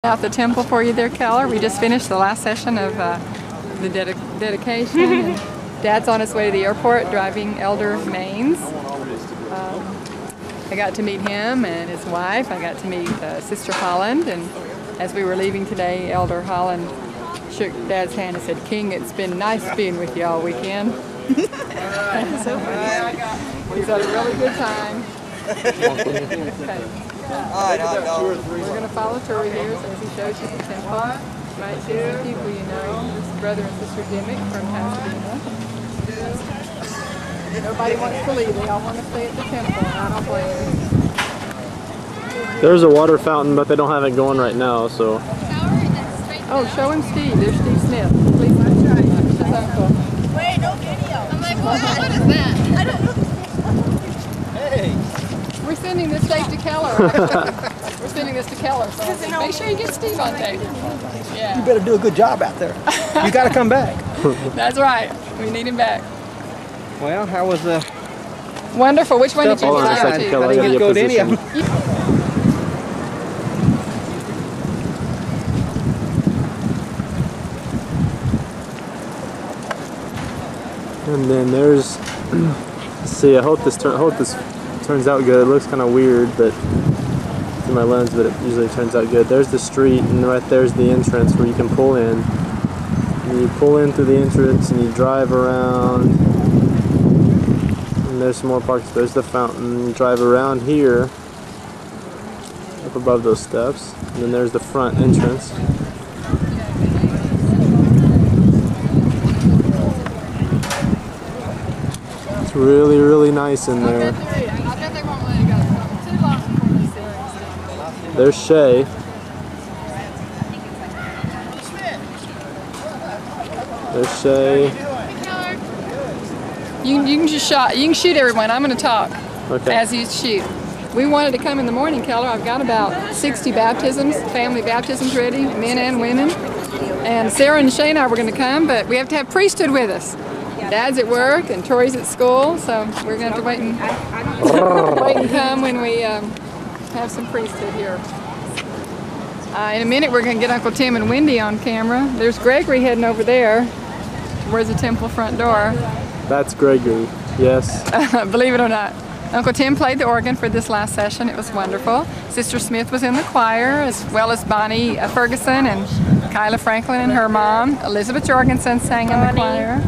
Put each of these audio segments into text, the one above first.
Out the temple for you there, Keller. We just finished the last session of the dedication. And Dad's on his way to the airport driving Elder Maines. I got to meet him and his wife. I got to meet Sister Holland, and as we were leaving today, Elder Holland shook Dad's hand and said, "King, it's been nice being with you all weekend." So funny. He's had a really good time. Okay. We're going to follow Tori here as he shows you the temple. Right, see some people you know. This brother and sister Dimmick from Pasadena. Nobody wants to leave. They all want to stay at the temple, and I don't blame them. There's a water fountain, but they don't have it going right now, so. Oh, show him Steve. There's Steve Smith. Please, his uncle. Wait, no video. I'm like, what is that? I don't know. Hey. We're sending this tape to Keller. We're sending this to Keller, so make sure you get Steve on tape. Yeah. You better do a good job out there. You got to come back. That's right. We need him back. Well, how was the... Wonderful. Which one did you Hold on a decide second, to? Kelly. I didn't get to go to any of them. And then there's, let's see, I hope this turns out good. It looks kind of weird, but through my lens, but it usually turns out good. There's the street, and right there's the entrance where you can pull in. And you pull in through the entrance, and you drive around. And there's some more parks. There's the fountain. You drive around here, up above those steps, and then there's the front entrance. It's really, really nice in there. There's Shay. There's Shay. You can shoot everyone. I'm going to talk Okay. as you shoot. We wanted to come in the morning, Keller. I've got about 60 baptisms, family baptisms ready, men and women. And Sarah and Shay and I were going to come, but we have to have priesthood with us. Dad's at work and Tori's at school, so we're going to have to wait and come when we have some priesthood here. In a minute, we're going to get Uncle Tim and Wendy on camera. There's Gregory heading over there. Where's the temple front door? That's Gregory, yes. Believe it or not. Uncle Tim played the organ for this last session. It was wonderful. Sister Smith was in the choir, as well as Bonnie Ferguson and Kyla Franklin and her mom. Elizabeth Jorgensen sang in the choir.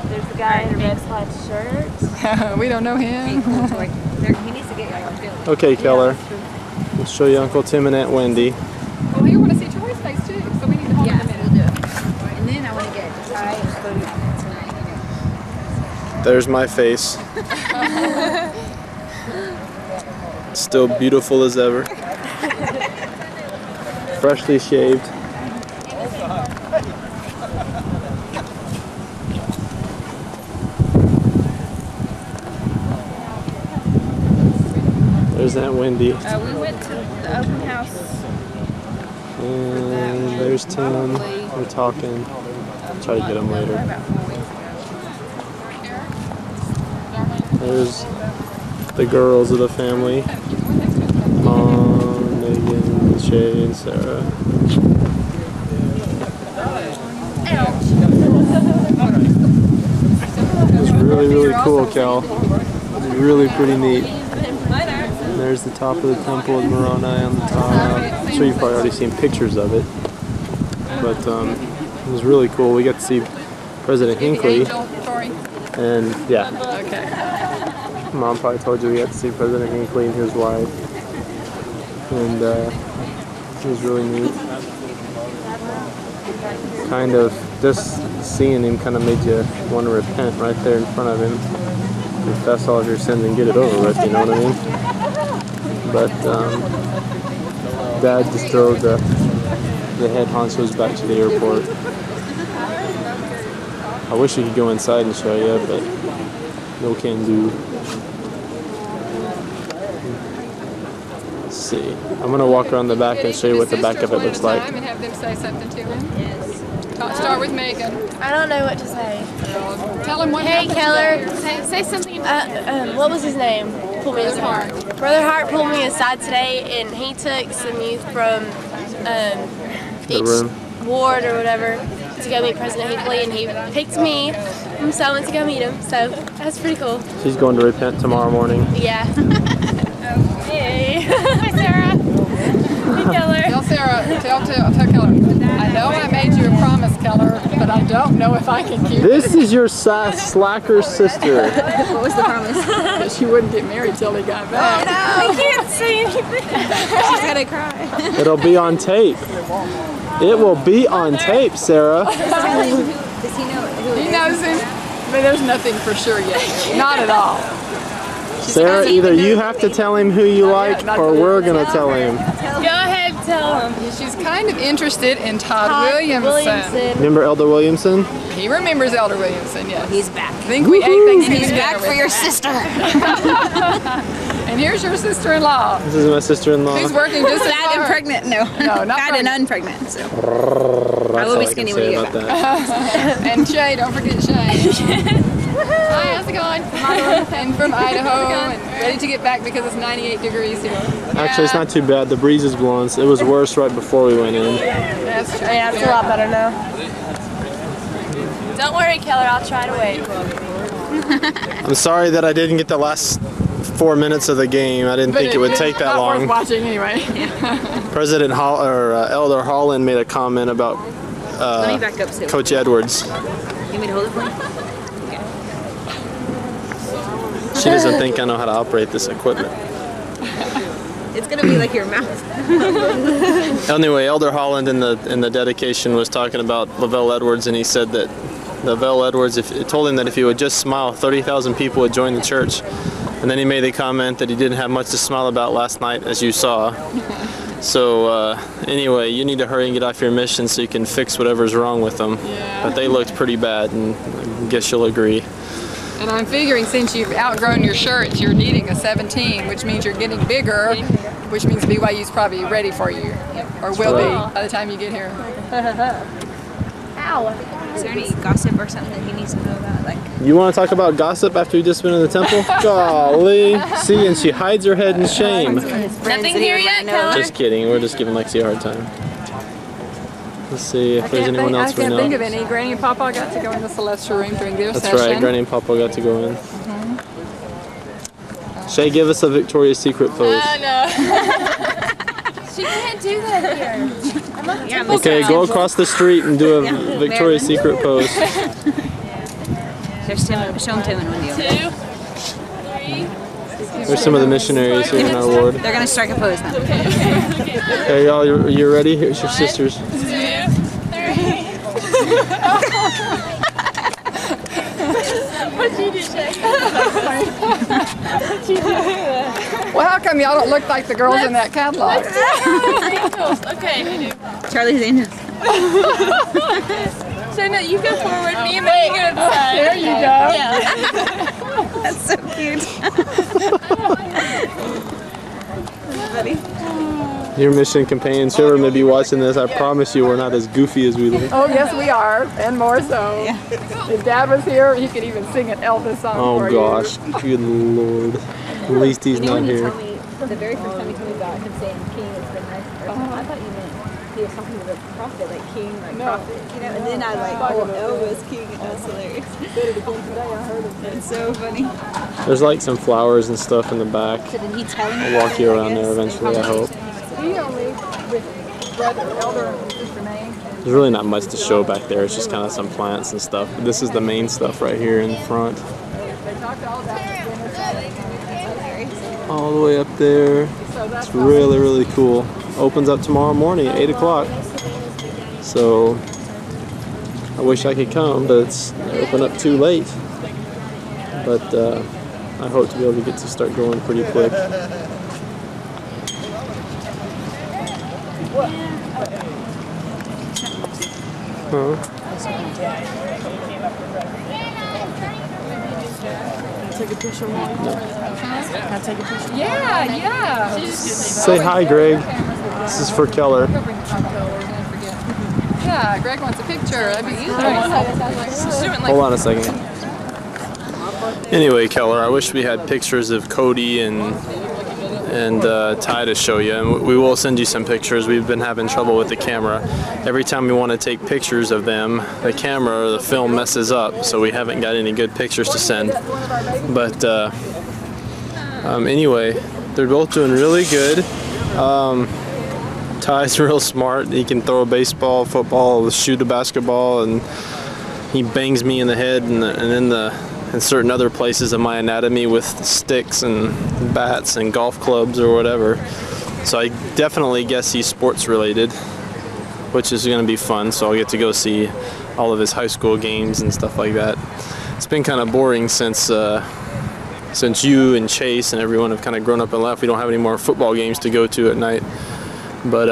There's the guy in the red plaid shirt. We don't know him. He needs to get Okay, Keller. We'll show you Uncle Tim and Aunt Wendy. Well, we want to see Tori's face too, so we need to hold him a minute. We'll do it. And then I want to get There's my face. Still beautiful as ever. Freshly shaved. There's Aunt Wendy. we went to the open house. And there's Tim. We're talking. I'll try to get him later. There's the girls of the family. Mom, Megan, Shay, and Sarah. It's really, really cool, Cal. It's really pretty neat. And there's the top of the temple with Moroni on the top. I'm sure you've probably already seen pictures of it. But it was really cool. We got to see President Hinckley. And yeah. Okay. Mom probably told you we got to see President Hinckley and his wife. And it was really neat. Kind of, just seeing him kind of made you want to repent right there in front of him. Confess all of your sins and get it over with, you know what I mean? But Dad just drove the head honchos back to the airport. I wish we could go inside and show you, but no can do. Let's see. I'm going to walk around the back and show you what the back of it looks like. And have them say something to him. Yes. Start with Megan. I don't know what to say. Tell him what Hey, happened Keller. today. Say something. What was his name? Pull me Brother apart. Hart. Brother Hart pulled me aside today, and he took some youth from each ward or whatever to go meet President Hinckley, and he picked me, and so I went to go meet him. So that's pretty cool. She's going to repent tomorrow morning. Yeah. Hey. Hi, Sarah. Hey, Keller. Tell Sarah, tell Keller. I know I made you a promise, Keller, but I don't know if I can keep it. This is your slacker sister. What was the promise? That she wouldn't get married till he got back. I can't see anything. She's gonna cry. It'll be on tape. It will be on tape, Sarah. Does he know who He knows him, but there's nothing for sure yet. Not at all. Sarah, either you have to tell him who you like, or we're gonna tell him. Go ahead, tell him. She's kind of interested in Todd Williamson. Remember Elder Williamson? He remembers Elder Williamson, yes. He's back. I think we ate Thanksgiving He's back dinner for with your him. sister. And here's your sister-in-law, This is my sister-in-law. who's working just as Fat and hard. pregnant? No. No, not Fat and pregnant. unpregnant. So. That's I will all be can skinny say when you about get that. And Shay, don't forget Shay. Hi, how's it going? And from Idaho, and ready to get back because it's 98 degrees here. Actually, it's not too bad. The breeze is blowing. It was worse right before we went in. That's true. Yeah, it's a lot better now. Don't worry, Keller. I'll try to wait. I'm sorry that I didn't get the last 4 minutes of the game. I didn't think it would take that not long. worth watching anyway. President Elder Holland made a comment about Let me back up so. Coach Edwards. You want me to hold it for you? She doesn't think I know how to operate this equipment. It's gonna be like your mouth. Anyway, Elder Holland in the dedication was talking about Lavelle Edwards, and he said that Lavelle Edwards, it told him that if he would just smile, 30,000 people would join the church. And then he made the comment that he didn't have much to smile about last night, as you saw. So anyway, you need to hurry and get off your mission so you can fix whatever's wrong with them. Yeah. But they looked pretty bad, and I guess you'll agree. And I'm figuring since you've outgrown your shirts, you're needing a 17, which means you're getting bigger, which means BYU's probably ready for you, or will be by the time you get here. Ow. Is there any gossip or something that he needs to know about? Like, You want to talk about gossip after you just been in the temple? Golly. See, and she hides her head in shame. Nothing here yet, Keller. Just kidding. We're just giving Lexi a hard time. Let's see if there's anyone else we I can't think of know. any. Granny and Papa got to go in the Celestial Room during their That's session. right. Granny and Papa got to go in. Shay, give us a Victoria's Secret pose. No. She can't do that here. I'm not yeah, Okay, go across the street and do a Victoria's Secret pose. There's Tim, show him Tim and Wendy. 2, 3. There's some of the missionaries here in our ward. They're gonna strike a pose now. Okay, y'all, you ready? Here's your sisters. 2, 3. What'd you do, Shay? Well, how come y'all don't look like the girls in that catalog? Okay. Charlie's Angels. So no, you go forward, me and May go to the side. There you go. Yeah. That's so cute. Your mission companions, whoever may be watching this, I promise you we're not as goofy as we look. Oh, yes, we are, and more so. If Dad was here, he could even sing an Elvis song for Oh you. gosh, good lord. At least he's not here. The very first time you told me about him saying king is the nice person, I thought you meant he was talking to the prophet, like king, like prophet, you know? And then I Elvis king, and that's hilarious. It's so funny. There's like some flowers and stuff in the back. So did he tell him? I'll walk you around there eventually, I hope. He only, with brother, elder, and sister May. There's really not much to show back there. It's just kind of some plants and stuff. But this is the main stuff right here in front. They talked all about All the way up there. It's really, really cool. Opens up tomorrow morning at 8 o'clock. So I wish I could come, but it's open up too late. But I hope to be able to get to start going pretty quick. Huh? Yeah, yeah. Say hi, Greg. This is for Keller. Yeah, Greg wants a picture. That'd be easy. Hold on a second. Anyway, Keller, I wish we had pictures of Cody and and Ty to show you, and we will send you some pictures. We've been having trouble with the camera. Every time we want to take pictures of them, the camera or the film messes up, so we haven't got any good pictures to send. But anyway, they're both doing really good. Ty's real smart. He can throw a baseball, football, shoot a basketball, and he bangs me in the head and in certain other places of my anatomy with sticks and bats and golf clubs or whatever. So I definitely guess he's sports related, which is going to be fun. So I'll get to go see all of his high school games and stuff like that. It's been kind of boring since you and Chase and everyone have kind of grown up and left. We don't have any more football games to go to at night. But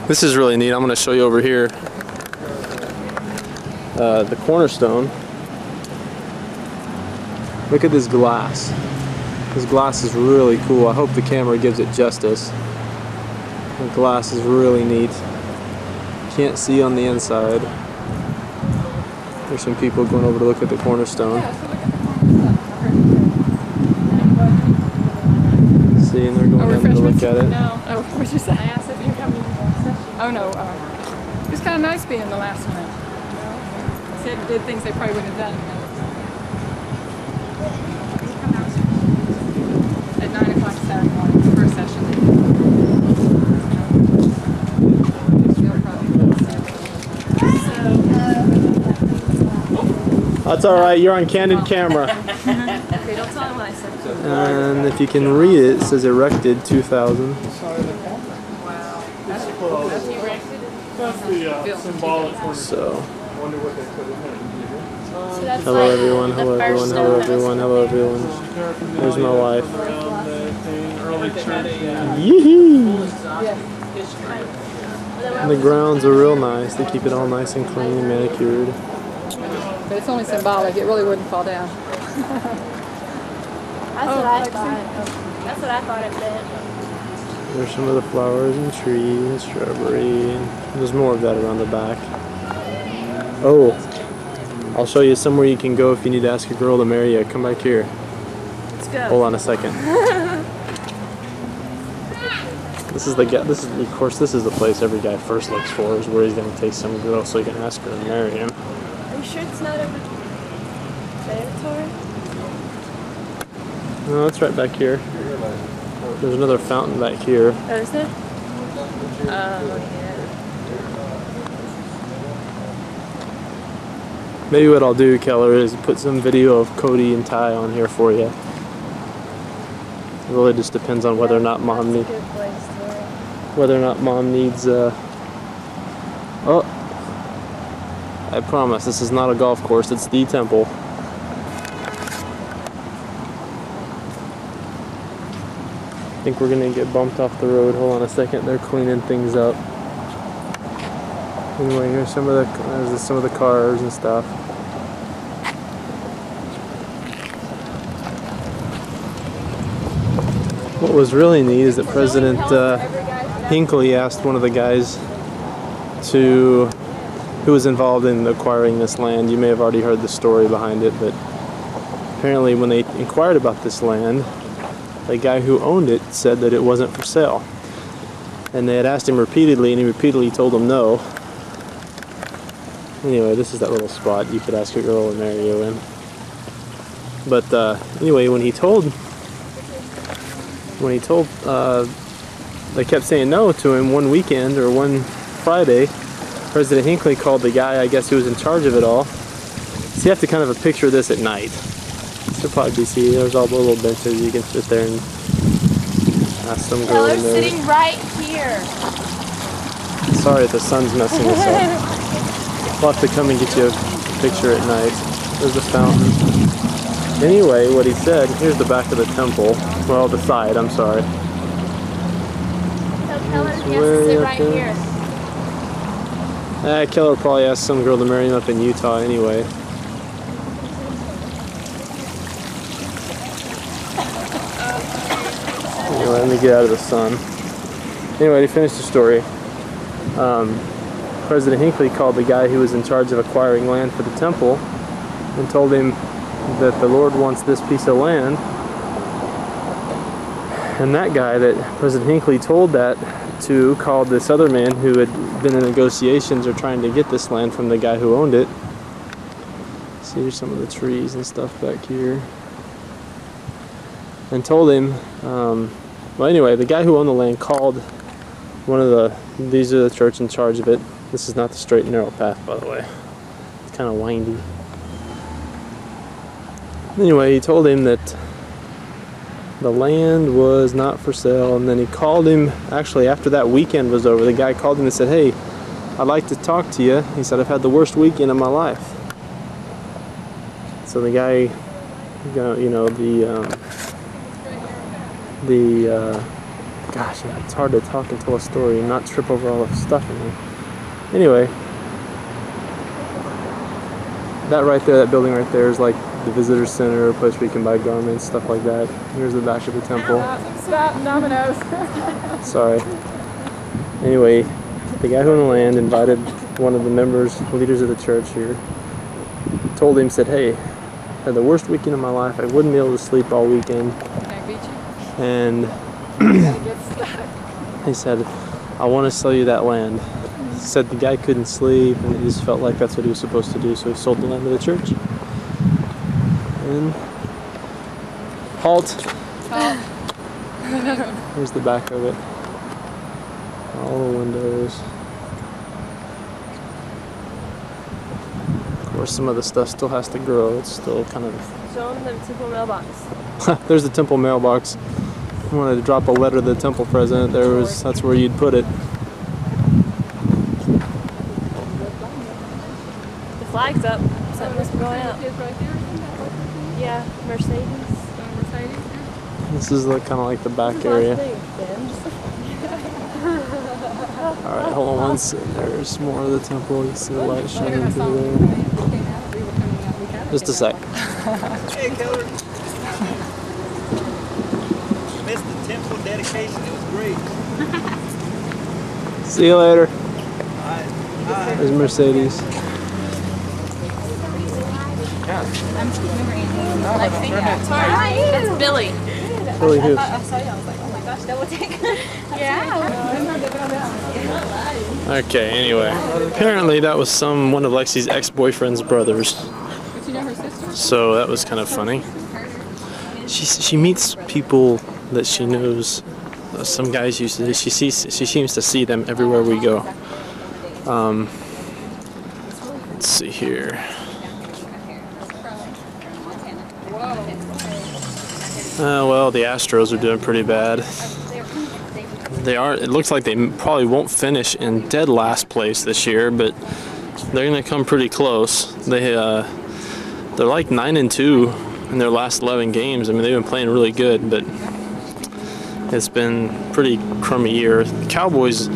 this is really neat. I'm going to show you over here the cornerstone. Look at this glass. This glass is really cool. I hope the camera gives it justice. The glass is really neat. Can't see on the inside. There's some people going over to look at the cornerstone. See, and they're going over to look at it. No. Oh, what'd you say? I asked if you're coming to the session. Oh no. It was kind of nice being the last one. Said did things they probably wouldn't have done. At 9 o'clock Saturday morning, first session. That's all right. You're on candid camera. Okay, don't tell him what I said. And if you can read it, it says erected 2000. Wow. That's cool. That's erected. That's the symbolic one. So. So that's Hello like everyone, the hello first everyone, stone hello that was everyone, hello everyone. There's my wife. Early church. Yee-hee! The grounds are real nice. They keep it all nice and clean and manicured. But it's only symbolic. It really wouldn't fall down. That's what I thought. That's what I thought it meant. There's some of the flowers and trees and shrubbery. And there's more of that around the back. Oh, I'll show you somewhere you can go if you need to ask a girl to marry you. Come back here. Let's go. Hold on a second. This is of course this is the place every guy first looks for, is where he's going to take some girl so he can ask her to marry him. Are you sure it's not over there, Tori? No, it's right back here. There's another fountain back here. Oh, is there? Oh, yeah. Maybe what I'll do, Keller, is put some video of Cody and Ty on here for you. It really just depends on whether or not mom needs. Good place, Tori. Whether or not mom needs. Oh, I promise this is not a golf course. It's the temple. I think we're gonna get bumped off the road. Hold on a second. They're cleaning things up. Anyway, here's some of the cars and stuff. What was really neat is that President Hinckley asked one of the guys who was involved in acquiring this land. You may have already heard the story behind it, but apparently when they inquired about this land, the guy who owned it said that it wasn't for sale. And they had asked him repeatedly, and he repeatedly told them no. Anyway, this is that little spot you could ask a girl to marry you in. But anyway, when he told, they kept saying no to him one weekend or one Friday, President Hinckley called the guy, I guess, who was in charge of it all. So you have to kind of a picture this at night. So probably see, there's all the little benches, you can sit there and ask some girl They're in there. sitting right here. Sorry if the sun's messing us up. We'll have to come and get you a picture at night. There's a fountain. Anyway, what he said, here's the back of the temple. Well, the side, I'm sorry. So Keller, he has to sit right here. Keller probably asked some girl to marry him up in Utah anyway. Anyway, let me get out of the sun. Anyway, to finish the story, President Hinckley called the guy who was in charge of acquiring land for the temple and told him that the Lord wants this piece of land And that guy that President Hinckley told that to called this other man who had been in negotiations or trying to get this land from the guy who owned it. See, here's some of the trees and stuff back here. And told him, well, anyway, the guy who owned the land called one of these are the church in charge of it. This is not the straight and narrow path, by the way. It's kind of windy. Anyway, he told him that the land was not for sale, and then he called him, actually after that weekend was over, the guy called him and said, hey, I'd like to talk to you. He said, I've had the worst weekend of my life. So the guy, you know, gosh, it's hard to talk and tell a story and not trip over all the stuff in there. Anyway, that right there, that building right there is like the visitor center, a place where you can buy garments, stuff like that. Here's the back of the temple. Stop, Domino's. Sorry. Anyway, the guy who owned the land invited one of the leaders of the church here, told him, said, hey, I had the worst weekend of my life. I wouldn't be able to sleep all weekend. Can I beat you? And Get stuck. he said, I want to sell you that land. He said the guy couldn't sleep, and he just felt like that's what he was supposed to do, so he sold the land to the church. And halt. Here's the back of it. All the windows. Of course, some of the stuff still has to grow. It's still kind of... Show them the temple mailbox. There's the temple mailbox. I wanted to drop a letter to the temple president. That's where you'd put it. The flag's up. Something must be going out. Yeah, Mercedes. This is kind of like the back area. Alright, hold on one second. There's more of the temple. You see the light shining through there. Just a sec. Hey, Keller. Missed the temple dedication. It was great. See you later. Hi. There's Mercedes. That's Billy. Billy who? I saw you. I was like, oh my gosh, double take. Yeah. Okay, anyway. Apparently that was one of Lexi's ex-boyfriend's brothers. But you know her sister? So that was kind of funny. She meets people that she knows. Some guys used to. She seems to see them everywhere we go. Let's see here. Well, the Astros are doing pretty bad. They are. It looks like they probably won't finish in dead last place this year, but they're going to come pretty close. They're like 9-2 in their last 11 games. I mean, they've been playing really good, but it's been a pretty crummy year. The Cowboys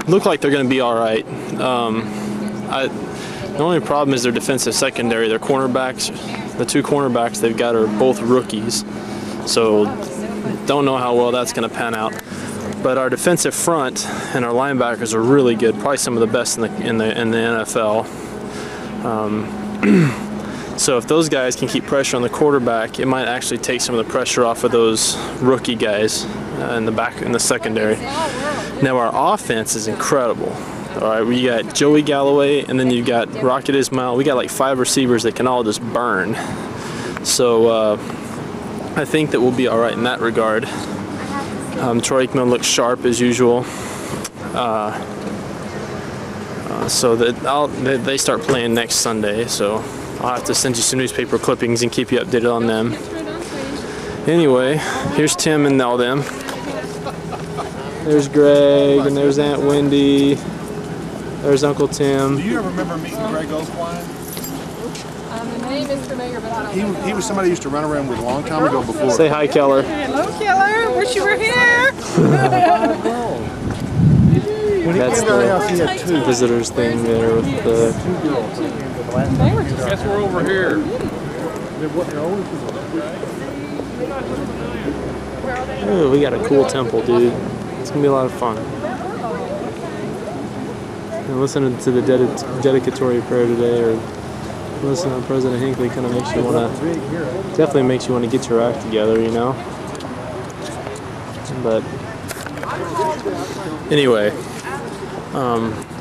look like they're going to be all right. The only problem is their defensive secondary. Their cornerbacks, the two cornerbacks they've got are both rookies. So don't know how well that's going to pan out. But our defensive front and our linebackers are really good, probably some of the best in the NFL. So if those guys can keep pressure on the quarterback, it might actually take some of the pressure off of those rookie guys in the secondary. Now our offense is incredible. All right, we got Joey Galloway, and then you got Rocket Ismail. We got like 5 receivers that can all just burn. So I think that we'll be all right in that regard. Troy Aikman looks sharp as usual. So that they start playing next Sunday. So I'll have to send you some newspaper clippings and keep you updated on them. Anyway, here's Tim and all them. There's Greg, and there's Aunt Wendy. There's Uncle Tim. Do you ever remember meeting Greg Oakwine? The name is familiar, but I don't know. He was somebody I used to run around with a long time ago before. Say hi, Keller. Hello, Keller. Wish you were here. That's the visitors thing there with the... Guess we're over here. Ooh, we got a cool temple, dude. It's gonna be a lot of fun. And listening to the dedicatory prayer today, or listening to President Hinckley, kind of makes you want to, definitely makes you want to get your act together, you know? But anyway,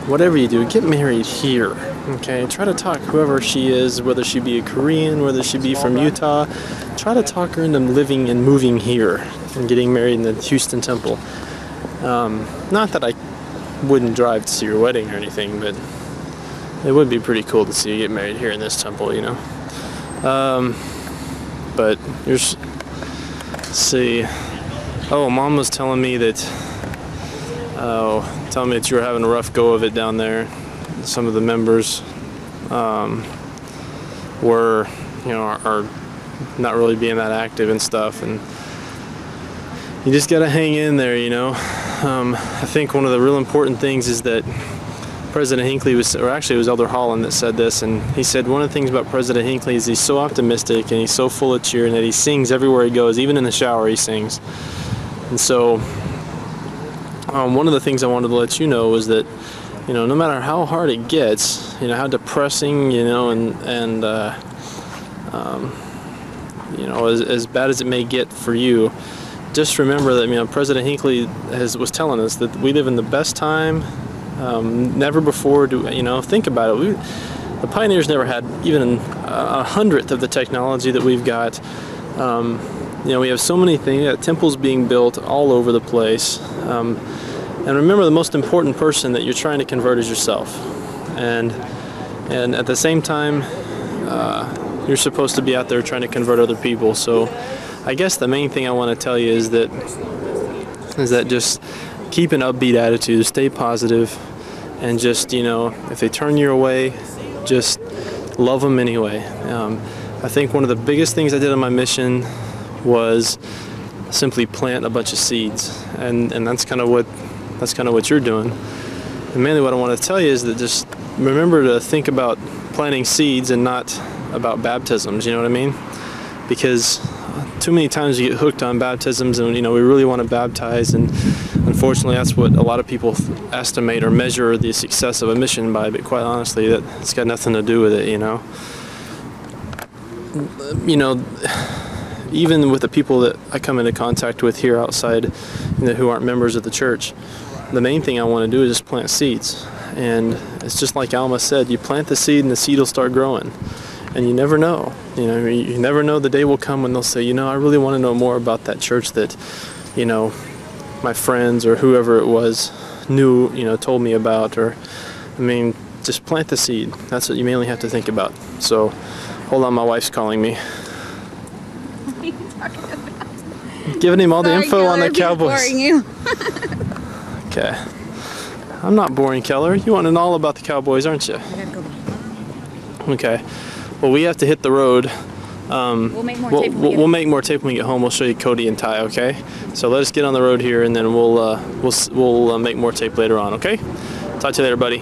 whatever you do, get married here. Okay, try to talk whoever she is, whether she be a Korean, whether she be from Utah. Try to talk her into living and moving here and getting married in the Houston temple. Not that I wouldn't drive to see your wedding or anything, but it would be pretty cool to see you get married here in this temple, you know. But let's see. Oh, Mom was telling me that. Telling me that you were having a rough go of it down there. Some of the members were, you know, are not really being that active and stuff, and you just gotta hang in there, you know. I think one of the real important things is that President Hinckley was, or actually it was Elder Holland that said this, and he said one of the things about President Hinckley is he's so optimistic and he's so full of cheer, and that he sings everywhere he goes, even in the shower he sings. And so one of the things I wanted to let you know was that, you know, no matter how hard it gets, you know, how depressing, you know, and you know, as bad as it may get for you, just remember that, you know, President Hinckley was telling us that we live in the best time. Never before do, you know, think about it. The pioneers never had even a hundredth of the technology that we've got. You know, we have so many things, temples being built all over the place. And remember, the most important person that you're trying to convert is yourself. And at the same time, you're supposed to be out there trying to convert other people. So I guess the main thing I want to tell you is that just keep an upbeat attitude, stay positive, and just, you know, if they turn you away, just love them anyway. I think one of the biggest things I did on my mission was simply plant a bunch of seeds, and that's kind of what you're doing. And mainly what I want to tell you is that just remember to think about planting seeds and not about baptisms, you know what I mean? Because too many times you get hooked on baptisms, and, you know, we really want to baptize, and unfortunately that's what a lot of people estimate or measure the success of a mission by, but quite honestly, it's got nothing to do with it, you know. You know, even with the people that I come into contact with here outside, you know, who aren't members of the church, the main thing I want to do is just plant seeds. And it's just like Alma said, you plant the seed and the seed will start growing. And you never know. You know, you never know, the day will come when they'll say, you know, I really want to know more about that church that, you know, my friends or whoever it was knew, you know, told me about. Or, I mean, just plant the seed. That's what you mainly have to think about. So, hold on, my wife's calling me. What are you talking about? Giving him all the info Keller, on the Cowboys. Boring you. Okay. I'm not boring, Keller. You want to know all about the Cowboys, aren't you? I gotta go. Okay. Well, we have to hit the road. We'll make more tape when we get We'll make more tape when we get home. We'll show you Cody and Ty, okay? So let us get on the road here, and then we'll make more tape later on, okay? Talk to you later, buddy.